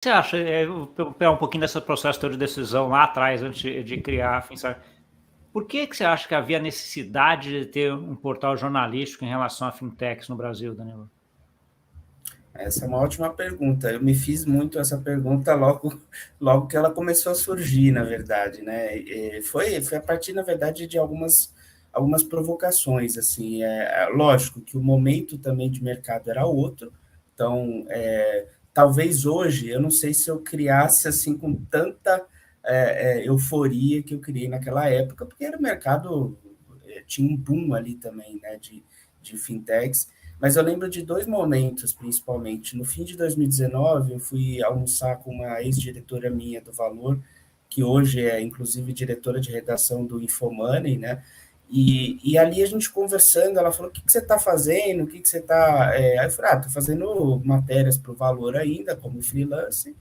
você acha? Vou pegar um pouquinho desse processo todo de decisão lá atrás, antes de criar a Finsac. Por que você acha que havia necessidade de ter um portal jornalístico em relação a fintechs no Brasil, Danilo? Essa é uma ótima pergunta. Eu me fiz muito essa pergunta logo que ela começou a surgir, na verdade, né? Foi a partir, na verdade, de algumas provocações, assim. Lógico que o momento também de mercado era outro, então, talvez hoje, eu não sei se eu criasse assim com tanta euforia que eu criei naquela época, porque era o mercado, tinha um boom ali também, né, de fintechs. Mas eu lembro de dois momentos, principalmente. No fim de 2019, eu fui almoçar com uma ex-diretora minha do Valor, que hoje é, inclusive, diretora de redação do Infomoney, né? E ali a gente conversando, ela falou, o que você está fazendo? O que você está... Aí eu falei, estou fazendo matérias para o Valor ainda, como freelance,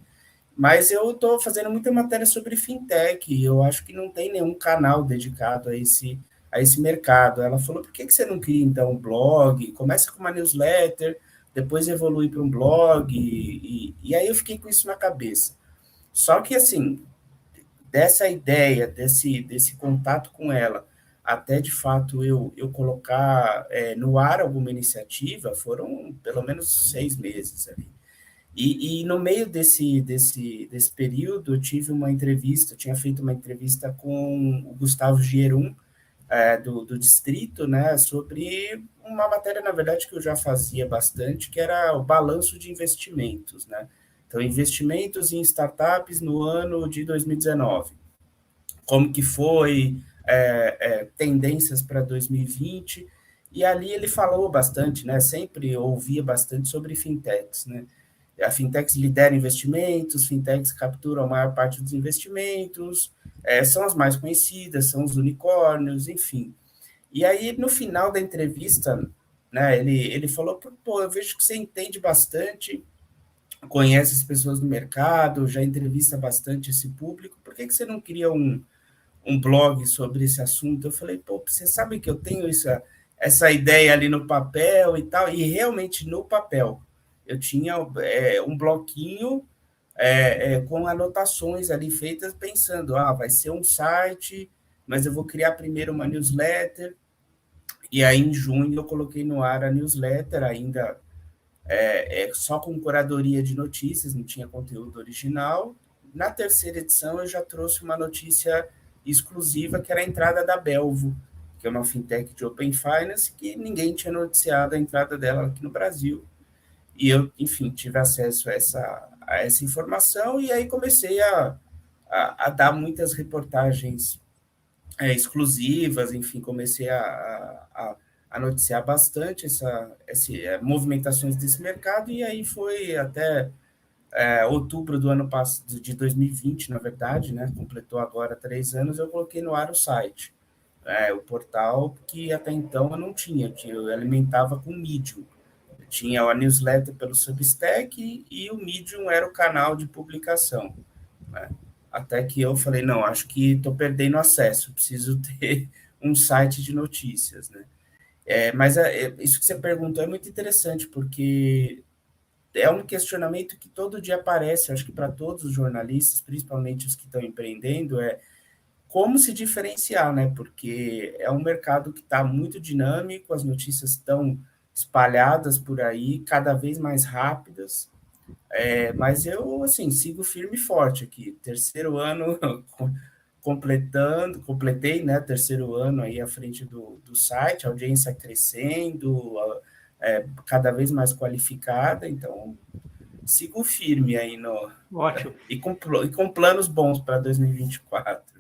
mas eu estou fazendo muita matéria sobre fintech, e eu acho que não tem nenhum canal dedicado a esse mercado. Ela falou, por que você não cria, então, um blog? Começa com uma newsletter, depois evolui para um blog, e aí eu fiquei com isso na cabeça. Só que, assim, dessa ideia, desse contato com ela, até de fato eu colocar no ar alguma iniciativa, foram pelo menos 6 meses ali. E no meio desse período, eu tive uma entrevista, eu tinha feito uma entrevista com o Gustavo Gierum, do Distrito, né, sobre uma matéria, na verdade, que eu já fazia bastante, que era o balanço de investimentos, né? Então, investimentos em startups no ano de 2019. Como que foi, tendências para 2020, e ali ele falou bastante, né? Sempre ouvia bastante sobre fintechs, né? A fintechs lidera investimentos, fintechs capturam a maior parte dos investimentos, são as mais conhecidas, são os unicórnios, enfim. E aí, no final da entrevista, né, ele falou, pô, eu vejo que você entende bastante, conhece as pessoas do mercado, já entrevista bastante esse público, por que você não cria um blog sobre esse assunto? Eu falei, pô, você sabe que eu tenho essa ideia ali no papel e tal, e realmente no papel. Eu tinha um bloquinho com anotações ali feitas pensando, vai ser um site, mas eu vou criar primeiro uma newsletter, e aí em junho eu coloquei no ar a newsletter, ainda só com curadoria de notícias, não tinha conteúdo original. Na terceira edição eu já trouxe uma notícia exclusiva, que era a entrada da Belvo, que é uma fintech de Open Finance, que ninguém tinha noticiado a entrada dela aqui no Brasil. E eu, enfim, tive acesso a essa informação, e aí comecei a dar muitas reportagens exclusivas, enfim, comecei a noticiar bastante movimentações desse mercado, e aí foi até outubro do ano passado, de 2020, na verdade, né, completou agora 3 anos, eu coloquei no ar o site, o portal que até então eu não tinha, que eu alimentava com Medium. Eu tinha a newsletter pelo Substack e o Medium era o canal de publicação, né? Até que eu falei, não, acho que estou perdendo acesso, preciso ter um site de notícias, né? Mas isso que você perguntou é muito interessante, porque é um questionamento que todo dia aparece, acho que para todos os jornalistas, principalmente os que estão empreendendo, como se diferenciar, né? Porque é um mercado que está muito dinâmico, as notícias estão espalhadas por aí, cada vez mais rápidas, mas eu, assim, sigo firme e forte aqui. Terceiro ano completei, né? Terceiro ano aí à frente do site, a audiência crescendo, cada vez mais qualificada, então sigo firme aí Ótimo. e com planos bons para 2024.